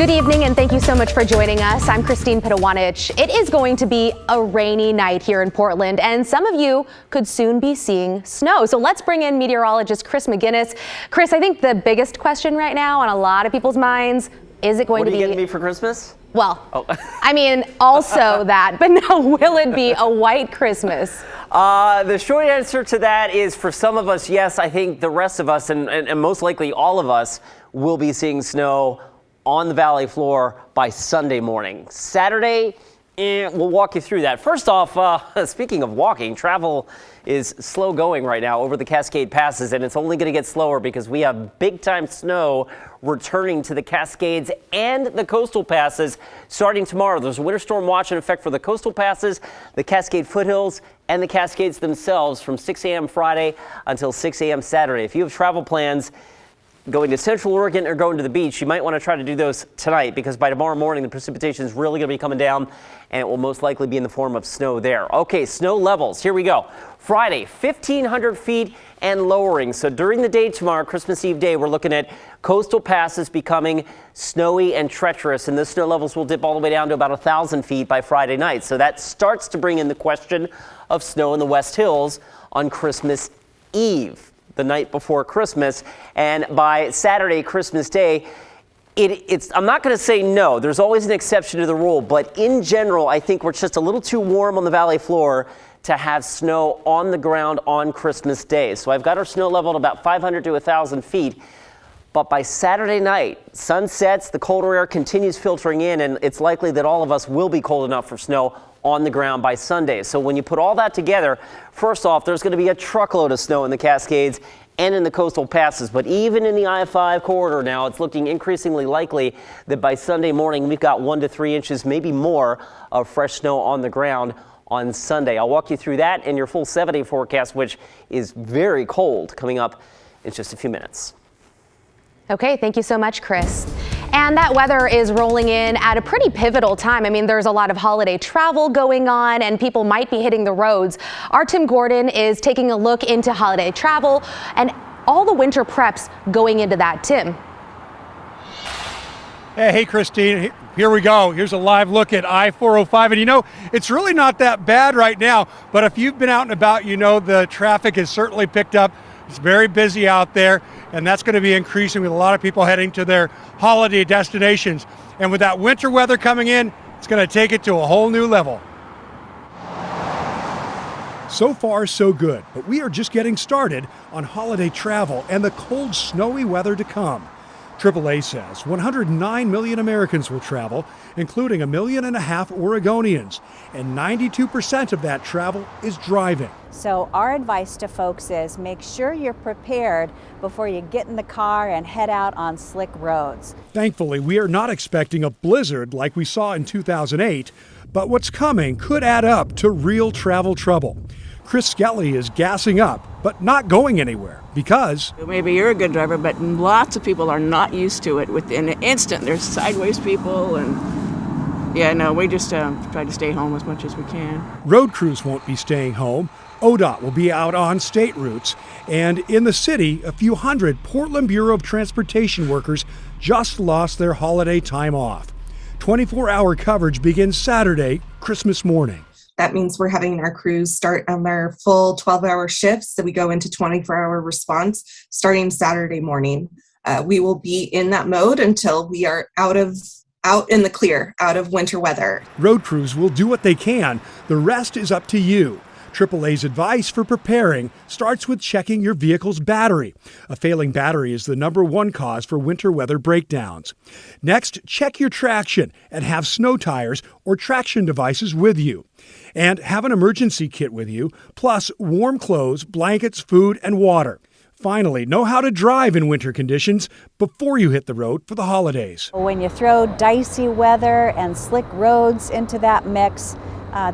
Good evening, and thank you so much for joining us. I'm Christine Pitawanich. It is going to be a rainy night here in Portland, and some of you could soon be seeing snow. So let's bring in meteorologist Chris McGinnis. Chris, I think the biggest question right now on a lot of people's minds, is it going to be... What are you getting me for Christmas? Well, I mean, also that, but no, will it be a white Christmas? The short answer to that is for some of us, yes. I think the rest of us, and most likely all of us, will be seeing snow on the valley floor by Sunday morning. Saturday, we'll walk you through that. First off, speaking of walking, travel is slow going right now over the Cascade Passes, and it's only going to get slower because we have big time snow returning to the Cascades and the coastal passes starting tomorrow. There's a winter storm watch in effect for the coastal passes, the Cascade foothills, and the Cascades themselves from 6 a.m. Friday until 6 a.m. Saturday. If you have travel plans going to Central Oregon or going to the beach, you might want to try to do those tonight because by tomorrow morning the precipitation is really going to be coming down and it will most likely be in the form of snow there. Okay, snow levels, here we go. Friday, 1,500 feet and lowering. So during the day tomorrow, Christmas Eve day, we're looking at coastal passes becoming snowy and treacherous, and the snow levels will dip all the way down to about 1,000 feet by Friday night. So that starts to bring in the question of snow in the West Hills on Christmas Eve, the night before Christmas. And by Saturday, Christmas Day, I'm not going to say no. There's always an exception to the rule. But in general, I think we're just a little too warm on the valley floor to have snow on the ground on Christmas Day. So I've got our snow level at about 500 to 1,000 feet. But by Saturday night, sun sets, the colder air continues filtering in, and it's likely that all of us will be cold enough for snow on the ground by Sunday. So when you put all that together, first off, there's going to be a truckload of snow in the Cascades and in the coastal passes. But even in the I-5 corridor now, it's looking increasingly likely that by Sunday morning, we've got 1 to 3 inches, maybe more, of fresh snow on the ground on Sunday. I'll walk you through that and your full 7-day forecast, which is very cold, coming up in just a few minutes. Okay, thank you so much, Chris. And that weather is rolling in at a pretty pivotal time. I mean, there's a lot of holiday travel going on and people might be hitting the roads. Our Tim Gordon is taking a look into holiday travel and all the winter preps going into that. Tim. Hey, Christine, here we go. Here's a live look at I-405. And you know, it's really not that bad right now, but if you've been out and about, you know the traffic has certainly picked up. It's very busy out there, and that's going to be increasing with a lot of people heading to their holiday destinations. And with that winter weather coming in, it's going to take it to a whole new level. So far, so good, but we are just getting started on holiday travel and the cold, snowy weather to come. AAA says 109 million Americans will travel, including 1.5 million Oregonians, and 92% of that travel is driving. So our advice to folks is make sure you're prepared before you get in the car and head out on slick roads. Thankfully, we are not expecting a blizzard like we saw in 2008, but what's coming could add up to real travel trouble. Chris Skelly is gassing up, but not going anywhere because... Maybe you're a good driver, but lots of people are not used to it. Within an instant, there's sideways people, and we just try to stay home as much as we can. Road crews won't be staying home. ODOT will be out on state routes. And in the city, a few hundred Portland Bureau of Transportation workers just lost their holiday time off. 24-hour coverage begins Saturday, Christmas morning. That means we're having our crews start on their full 12-hour shifts. So we go into 24-hour response starting Saturday morning. We will be in that mode until we are out in the clear, out of winter weather. Road crews will do what they can. The rest is up to you. AAA's advice for preparing starts with checking your vehicle's battery. A failing battery is the #1 cause for winter weather breakdowns. Next, check your traction and have snow tires or traction devices with you. And have an emergency kit with you, plus warm clothes, blankets, food, and water. Finally, know how to drive in winter conditions before you hit the road for the holidays. When you throw dicey weather and slick roads into that mix,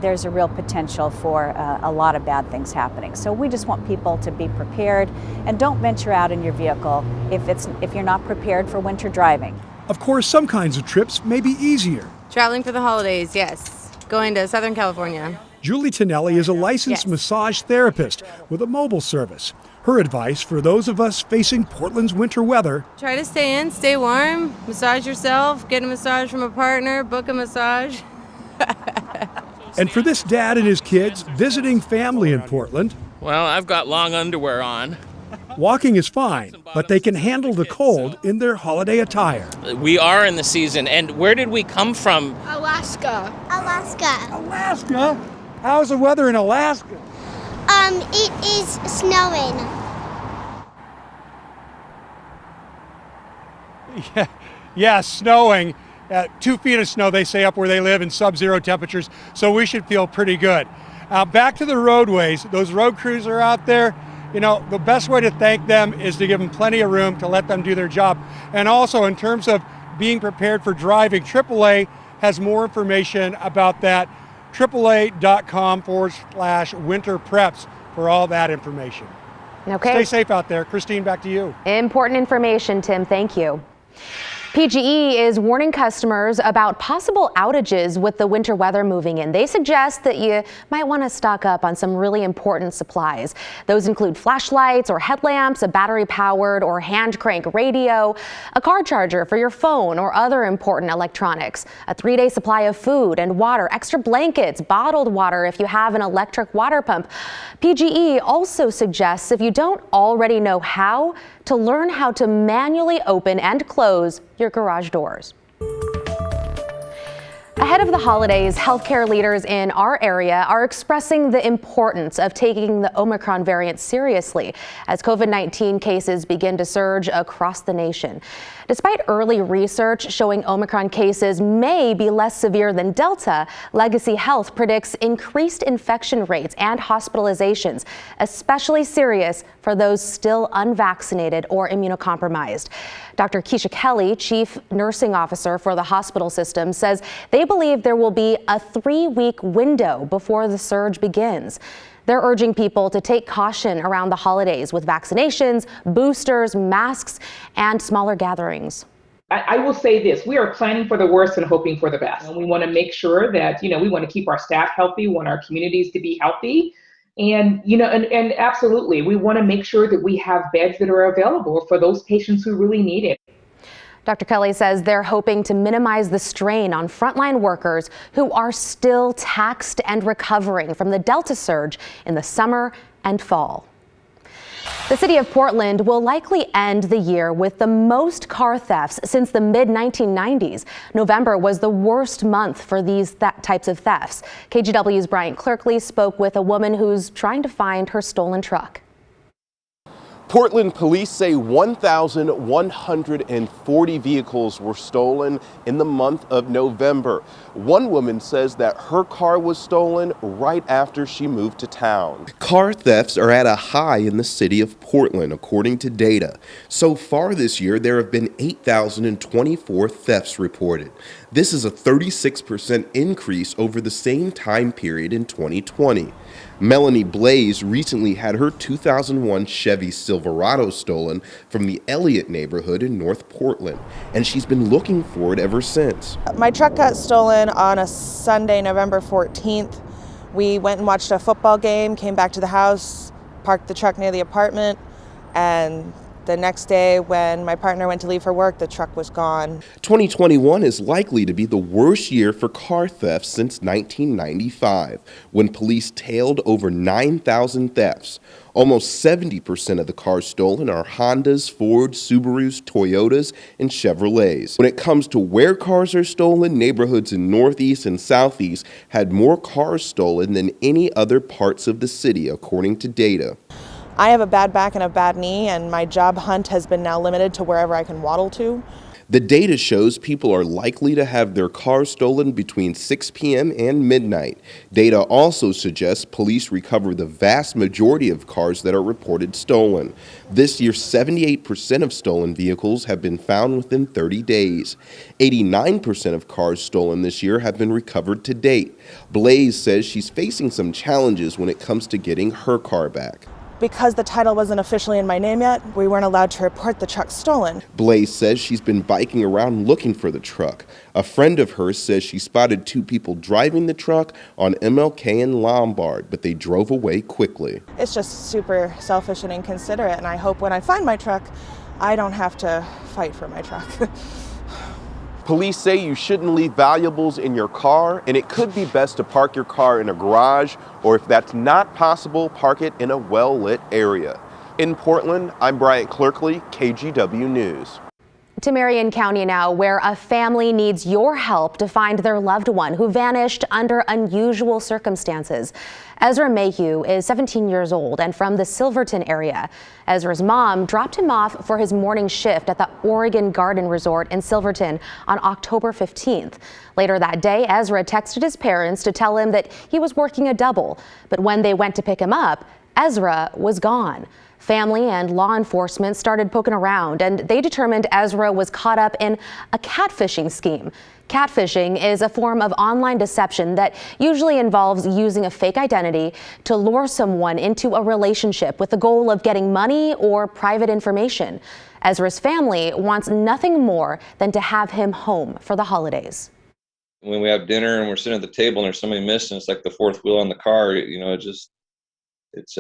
there's a real potential for a lot of bad things happening. So we just want people to be prepared and don't venture out in your vehicle if you're not prepared for winter driving. Of course, some kinds of trips may be easier. Traveling for the holidays, yes. Going to Southern California. Julie Tonelli is a licensed Yes. massage therapist with a mobile service. Her advice for those of us facing Portland's winter weather: Try to stay in, stay warm, massage yourself, get a massage from a partner, book a massage. And for this dad and his kids visiting family in Portland, well, I've got long underwear on. Walking is fine, but they can handle the cold in their holiday attire. We are in the season, and where did we come from? Alaska. Alaska? How's the weather in Alaska? It is snowing. Yeah, snowing. 2 feet of snow, they say, up where they live in sub-zero temperatures, so we should feel pretty good. Back to the roadways. Those road crews are out there. You know, the best way to thank them is to give them plenty of room to let them do their job. And also, in terms of being prepared for driving, AAA has more information about that. AAA.com/winter preps for all that information. Okay. Stay safe out there. Christine, back to you. Important information, Tim. Thank you. PGE is warning customers about possible outages with the winter weather moving in. They suggest that you might want to stock up on some really important supplies. Those include flashlights or headlamps, a battery-powered or hand crank radio, a car charger for your phone or other important electronics, a 3-day supply of food and water, extra blankets, bottled water if you have an electric water pump. PGE also suggests, if you don't already know how, to learn how to manually open and close your garage doors. Ahead of the holidays, healthcare leaders in our area are expressing the importance of taking the Omicron variant seriously as COVID-19 cases begin to surge across the nation. Despite early research showing Omicron cases may be less severe than Delta, Legacy Health predicts increased infection rates and hospitalizations, especially serious for those still unvaccinated or immunocompromised. Dr. Keisha Kelly, Chief Nursing Officer for the hospital system, says they believe there will be a 3-week window before the surge begins. They're urging people to take caution around the holidays with vaccinations, boosters, masks, and smaller gatherings. I will say this, we are planning for the worst and hoping for the best. And we want to make sure that, we want to keep our staff healthy, we want our communities to be healthy. And, and absolutely, we want to make sure that we have beds that are available for those patients who really need it. Dr. Kelly says they're hoping to minimize the strain on frontline workers who are still taxed and recovering from the Delta surge in the summer and fall. The city of Portland will likely end the year with the most car thefts since the mid-1990s. November was the worst month for these types of thefts. KGW's Bryant Clerkley spoke with a woman who's trying to find her stolen truck. Portland police say 1,140 vehicles were stolen in the month of November. One woman says that her car was stolen right after she moved to town. Car thefts are at a high in the city of Portland, according to data. So far this year, there have been 8,024 thefts reported. This is a 36% increase over the same time period in 2020. Melanie Blaze recently had her 2001 Chevy Silverado stolen from the Elliott neighborhood in North Portland, and she's been looking for it ever since. My truck got stolen on a Sunday, November 14th. We went and watched a football game, came back to the house, parked the truck near the apartment, and the next day when my partner went to leave for work, the truck was gone. 2021 is likely to be the worst year for car thefts since 1995, when police tailed over 9,000 thefts. Almost 70% of the cars stolen are Hondas, Fords, Subarus, Toyotas, and Chevrolets. When it comes to where cars are stolen, neighborhoods in Northeast and Southeast had more cars stolen than any other parts of the city, according to data. I have a bad back and a bad knee, and my job hunt has been now limited to wherever I can waddle to. The data shows people are likely to have their cars stolen between 6 p.m. and midnight. Data also suggests police recover the vast majority of cars that are reported stolen. This year, 78% of stolen vehicles have been found within 30 days. 89% of cars stolen this year have been recovered to date. Blaze says she's facing some challenges when it comes to getting her car back. because the title wasn't officially in my name yet, we weren't allowed to report the truck stolen. Blaze says she's been biking around looking for the truck. A friend of hers says she spotted two people driving the truck on MLK and Lombard, but they drove away quickly. It's just super selfish and inconsiderate, and I hope when I find my truck, I don't have to fight for my truck. Police say you shouldn't leave valuables in your car, and it could be best to park your car in a garage, or if that's not possible, park it in a well-lit area. In Portland, I'm Bryant Clerkley, KGW News. To Marion County now, where a family needs your help to find their loved one who vanished under unusual circumstances. Ezra Mayhew is 17 years old and from the Silverton area. Ezra's mom dropped him off for his morning shift at the Oregon Garden Resort in Silverton on October 15th. Later that day, Ezra texted his parents to tell him that he was working a double. But when they went to pick him up, Ezra was gone. Family and law enforcement started poking around, and they determined Ezra was caught up in a catfishing scheme. Catfishing is a form of online deception that usually involves using a fake identity to lure someone into a relationship with the goal of getting money or private information. Ezra's family wants nothing more than to have him home for the holidays. When we have dinner and we're sitting at the table and there's somebody missing, it's like the fourth wheel on the car, it's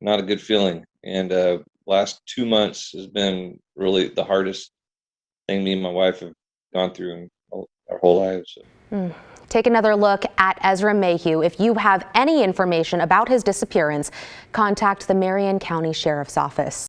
not a good feeling. And last 2 months has been really the hardest thing me and my wife have gone through in our whole lives. Take another look at Ezra Mayhew. If you have any information about his disappearance, contact the Marion County Sheriff's Office.